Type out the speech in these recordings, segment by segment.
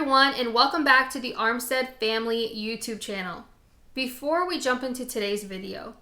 everyone, and welcome back to the Armstead Family YouTube channel. Before we jump into today's video,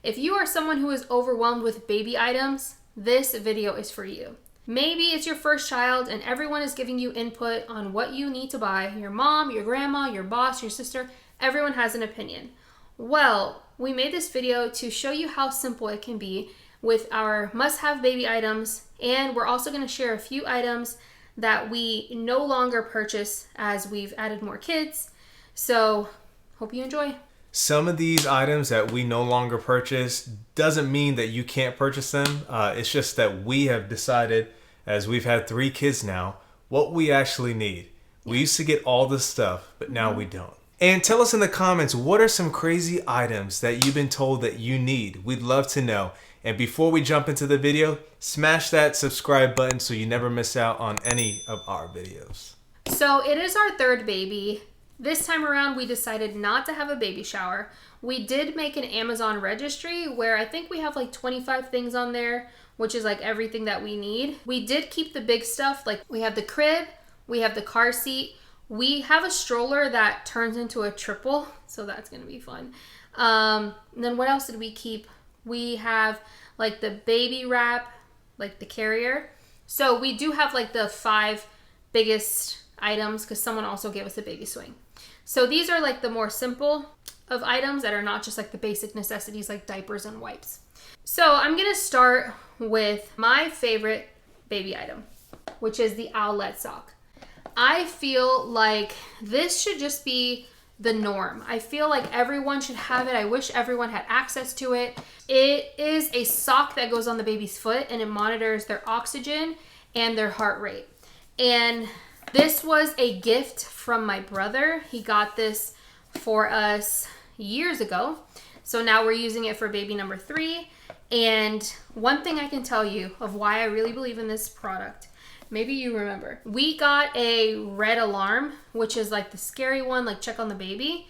if you are someone who is overwhelmed with baby items, this video is for you. Maybe it's your first child and everyone is giving you input on what you need to buy. Your mom, your grandma, your boss, your sister, everyone has an opinion. Well, we made this video to show you how simple it can be with our must-have baby items, and we're also going to share a few items that we no longer purchase as we've added more kids. So hope you enjoy. Some of these items that we no longer purchase doesn't mean that you can't purchase them. It's just that we have decided, as we've had 3 kids now, what we actually need. We used to get all this stuff, but now we don't. And tell us in the comments, what are some crazy items that you've been told that you need? We'd love to know. And before we jump into the video, smash that subscribe button so you never miss out on any of our videos. So it is our 3rd baby. This time around, we decided not to have a baby shower. We did make an Amazon registry where I think we have like 25 things on there, which is like everything that we need. We did keep the big stuff, like we have the crib, we have the car seat, we have a stroller that turns into a triple, so that's gonna be fun. And then what else did we keep? We have like the baby wrap, like the carrier. So we do have like the 5 biggest items because someone also gave us a baby swing. So these are like the more simple of items that are not just like the basic necessities like diapers and wipes. So I'm gonna start with my favorite baby item, which is the Owlette Sock. I feel like this should just be the norm. I feel like everyone should have it. I wish everyone had access to it. It is a sock that goes on the baby's foot and it monitors their oxygen and their heart rate. And this was a gift from my brother. He got this for us years ago. So now we're using it for baby number 3. And one thing I can tell you of why I really believe in this product, maybe you remember, we got a red alarm, which is like the scary one, like check on the baby.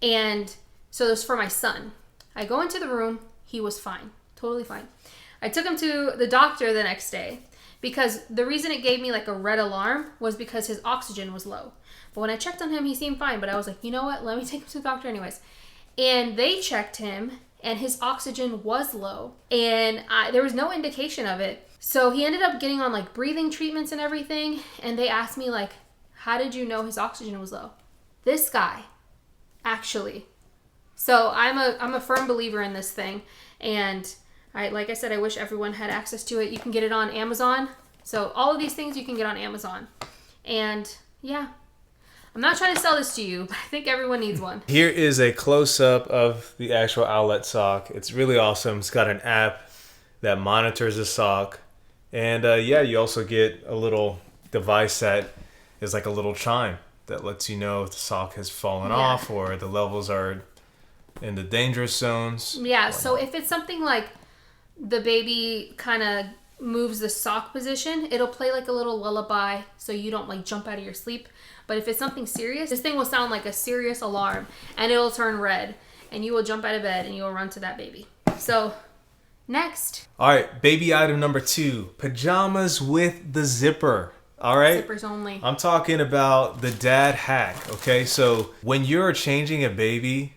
And so this was for my son. I go into the room, he was fine, totally fine. I took him to the doctor the next day because the reason it gave me like a red alarm was because his oxygen was low. But when I checked on him, he seemed fine. But I was like, you know what? Let me take him to the doctor anyways. And they checked him and his oxygen was low. And there was no indication of it. So he ended up getting on like breathing treatments and everything. And they asked me like, how did you know his oxygen was low? This guy, actually. So I'm a firm believer in this thing. And like I said, I wish everyone had access to it. You can get it on Amazon. So all of these things you can get on Amazon. And yeah, I'm not trying to sell this to you, but I think everyone needs one. Here is a close-up of the actual Owlette Sock. It's really awesome. It's got an app that monitors the sock. And yeah, you also get a little device that is like a little chime that lets you know if the sock has fallen off or the levels are in the dangerous zones. Yeah, so if it's something like the baby kind of moves the sock position, it'll play like a little lullaby so you don't like jump out of your sleep. But if it's something serious, this thing will sound like a serious alarm and it'll turn red and you will jump out of bed and you will run to that baby. So next. All right, baby item number 2, pajamas with the zipper. All right. Zippers only. I'm talking about the dad hack. Okay, so when you're changing a baby,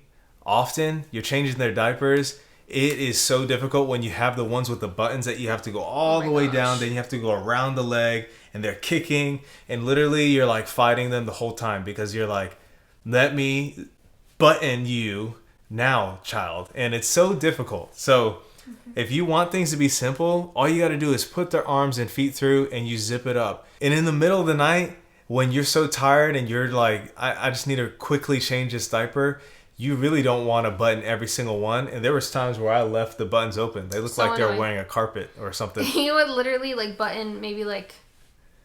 often you're changing their diapers. It is so difficult when you have the ones with the buttons that you have to go all the way down, then you have to go around the leg and they're kicking and literally you're like fighting them the whole time because you're like, let me button you now, child. And it's so difficult. So if you want things to be simple, all you got to do is put their arms and feet through and you zip it up. And in the middle of the night, when you're so tired and you're like, I just need to quickly change this diaper, you really don't want to button every single one. And there was times where I left the buttons open. They looked like they were wearing a carpet or something. You would literally like button maybe like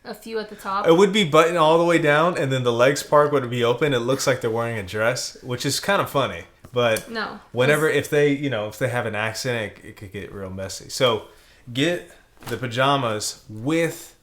a few at the top. It would be buttoned all the way down and then the legs part would be open. It looks like they're wearing a dress, which is kind of funny. But no, whenever, if they have an accident, it could get real messy. So get the pajamas with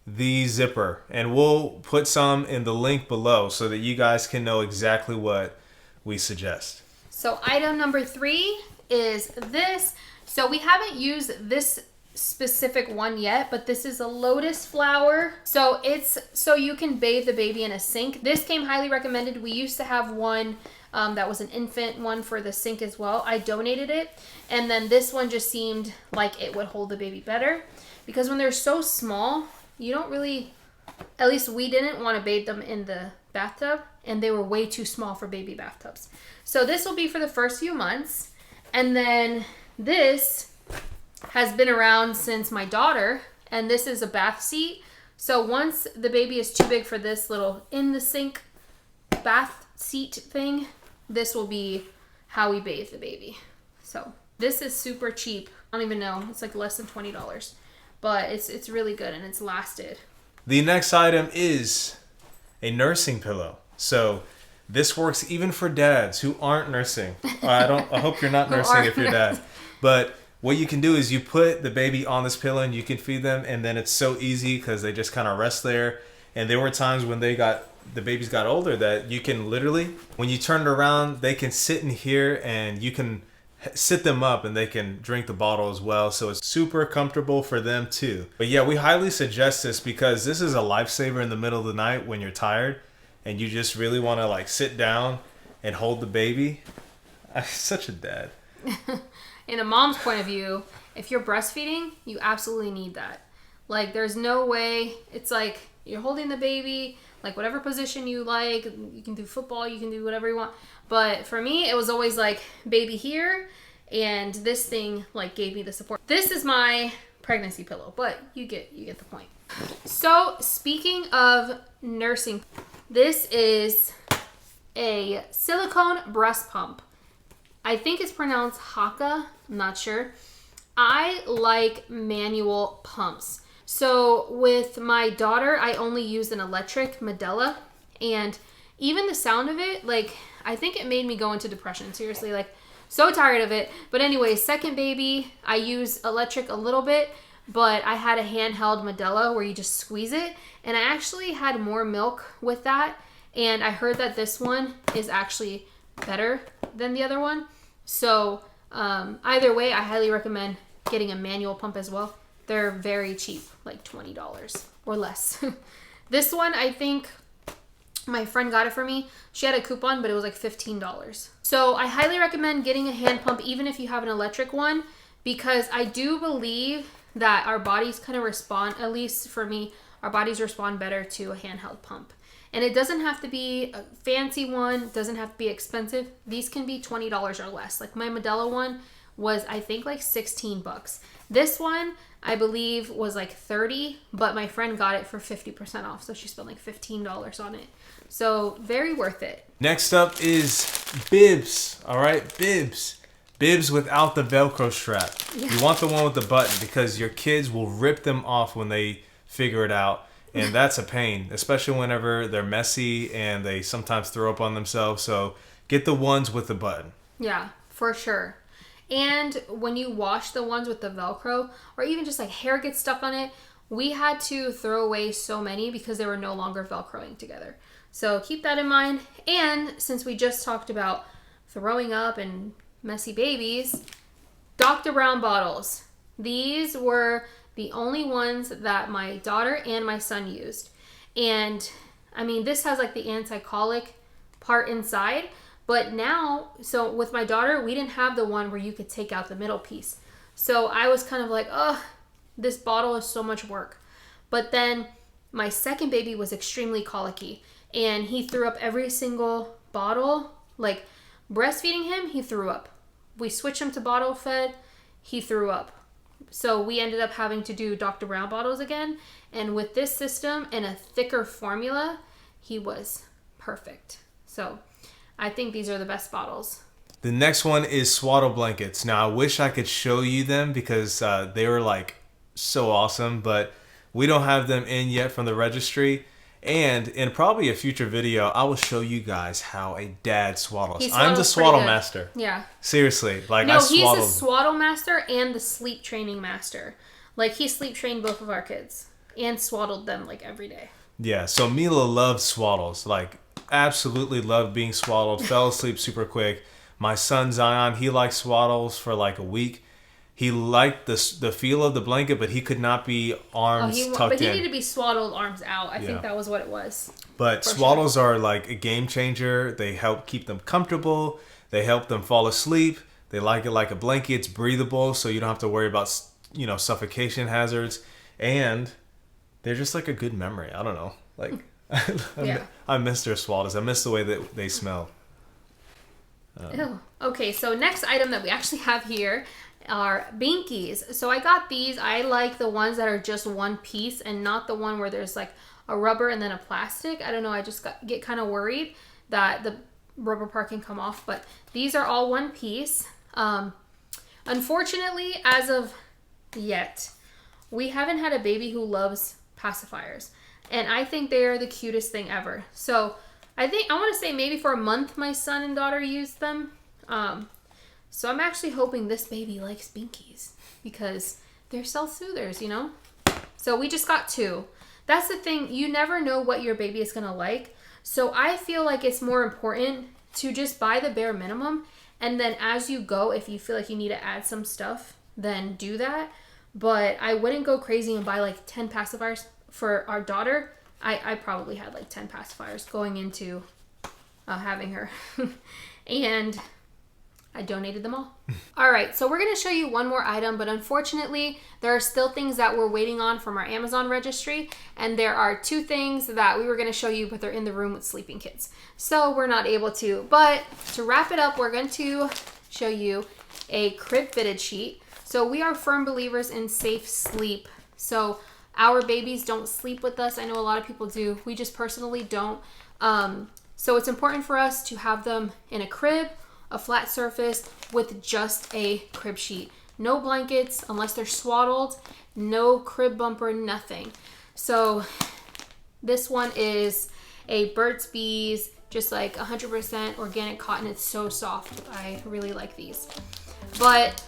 the zipper. And we'll put some in the link below so that you guys can know exactly what we suggest. So item number 3 is this. So we haven't used this specific one yet, but this is a Lotus Flower. So it's so you can bathe the baby in a sink. This came highly recommended. We used to have one that was an infant one for the sink as well. I donated it, and then this one just seemed like it would hold the baby better, because when they're so small, you don't really, at least we didn't want to bathe them in the bathtub, and they were way too small for baby bathtubs. So this will be for the first few months, and then this has been around since my daughter, and this is a bath seat. So once the baby is too big for this little in the sink bath seat thing, this will be how we bathe the baby. So this is super cheap. I don't even know. It's like less than $20, but it's really good and it's lasted. The next item is a nursing pillow. So this works even for dads who aren't nursing. I hope you're not nursing if you're dad. But what you can do is you put the baby on this pillow and you can feed them, and then it's so easy because they just kind of rest there. And there were times when the babies got older that you can literally, when you turn it around, they can sit in here and you can sit them up and they can drink the bottle as well. So it's super comfortable for them too. But yeah, we highly suggest this because this is a lifesaver in the middle of the night when you're tired and you just really want to like sit down and hold the baby. I'm such a dad. In a mom's point of view, if you're breastfeeding, you absolutely need that. Like, there's no way. It's like you're holding the baby, like whatever position you like. You can do football, you can do whatever you want. But for me, it was always like baby here, and this thing like gave me the support. This is my pregnancy pillow, but you get the point. So speaking of nursing, this is a silicone breast pump. I think it's pronounced Haka. I'm not sure. I like manual pumps. So with my daughter, I only used an electric Medela, and even the sound of it, like, I think it made me go into depression. Seriously, like, so tired of it. But anyway, second baby, I used electric a little bit, but I had a handheld Medela where you just squeeze it, and I actually had more milk with that, and I heard that this one is actually better than the other one. So either way, I highly recommend getting a manual pump as well. They're very cheap, like $20 or less. This one, I think my friend got it for me. She had a coupon, but it was like $15. So I highly recommend getting a hand pump, even if you have an electric one, because I do believe that our bodies kind of respond, at least for me, our bodies respond better to a handheld pump. And it doesn't have to be a fancy one. It doesn't have to be expensive. These can be $20 or less. Like my Medela one was, I think, like $16. This one, I believe, was like $30, but my friend got it for 50% off. So she spent like $15 on it. So very worth it. Next up is Bibs. All right, Bibs. Bibs without the Velcro strap. Yeah. You want the one with the button because your kids will rip them off when they figure it out. And that's a pain, especially whenever they're messy and they sometimes throw up on themselves. So get the ones with the button. Yeah, for sure. And when you wash the ones with the Velcro, or even just like hair gets stuck on it, we had to throw away so many because they were no longer Velcroing together. So keep that in mind. And since we just talked about throwing up and messy babies, Dr. Brown bottles. These were the only ones that my daughter and my son used. And I mean, this has like the anti-colic part inside, but now, so with my daughter, we didn't have the one where you could take out the middle piece. So I was kind of like, oh, this bottle is so much work. But then my second baby was extremely colicky, and he threw up every single bottle. Like breastfeeding him, he threw up. We switched him to bottle fed, he threw up. So we ended up having to do Dr. Brown bottles again. And with this system and a thicker formula, he was perfect. So I think these are the best bottles. The next one is Swaddle Blankets. Now, I wish I could show you them because they were like so awesome, but we don't have them in yet from the registry. And in probably a future video, I will show you guys how a dad swaddles. I'm the swaddle master. Yeah. Seriously. Like, no, I he's swaddle. the swaddle master and the sleep training master. Like, he sleep trained both of our kids and swaddled them like every day. Yeah, so Mila loved swaddles. Like, absolutely loved being swaddled. Fell asleep super quick. My son Zion, he liked swaddles for like a week. he liked the feel of the blanket, but he could not be arms tucked in. But he needed to be swaddled, arms out. I think that was what it was. But swaddles are like a game changer. They help keep them comfortable. They help them fall asleep. They like it like a blanket. It's breathable, so you don't have to worry about, you know, suffocation hazards. And they're just like a good memory. I don't know. Like, I miss their swaddles. I miss the way that they smell. Ew. Okay, so next item that we actually have here are Binkies. So I got these. I like the ones that are just one piece and not the one where there's like a rubber and then a plastic. I don't know. I just get kind of worried that the rubber part can come off. But these are all one piece. Unfortunately, as of yet, we haven't had a baby who loves pacifiers. And I think they are the cutest thing ever. So I want to say maybe for a month my son and daughter used them. So I'm actually hoping this baby likes Binkies because they're self-soothers, you know? So we just got 2. That's the thing. You never know what your baby is going to like. So I feel like it's more important to just buy the bare minimum. And then as you go, if you feel like you need to add some stuff, then do that. But I wouldn't go crazy and buy like 10 pacifiers for our daughter. I probably had like 10 pacifiers going into having her. And I donated them all. All right, so we're going to show you one more item, but unfortunately, there are still things that we're waiting on from our Amazon registry, and there are 2 things that we were going to show you, but they're in the room with sleeping kids. So we're not able to. But to wrap it up, we're going to show you a crib fitted sheet. So we are firm believers in safe sleep. So our babies don't sleep with us. I know a lot of people do. We just personally don't. So it's important for us to have them in a crib, a flat surface with just a crib sheet. No blankets unless they're swaddled, no crib bumper, nothing. So this one is a Burt's Bees, just like 100% organic cotton. It's so soft. I really like these. But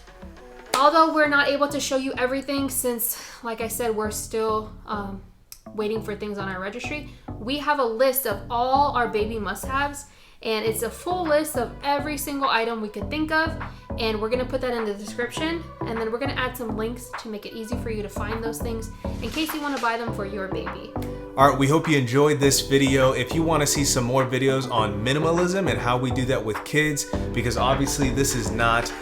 although we're not able to show you everything since, like I said, we're still waiting for things on our registry, we have a list of all our baby must-haves. And it's a full list of every single item we could think of. And we're going to put that in the description. And then we're going to add some links to make it easy for you to find those things in case you want to buy them for your baby. All right, we hope you enjoyed this video. If you want to see some more videos on minimalism and how we do that with kids, because obviously this is not,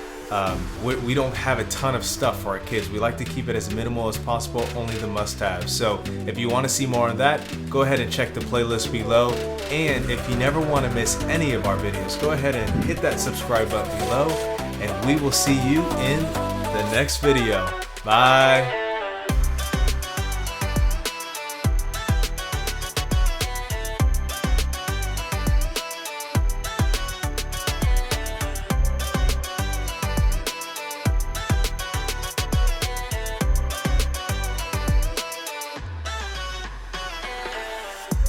we don't have a ton of stuff for our kids. We like to keep it as minimal as possible, only the must-haves. So if you want to see more of that, go ahead and check the playlist below. And if you never want to miss any of our videos, go ahead and hit that subscribe button below, and we will see you in the next video. Bye.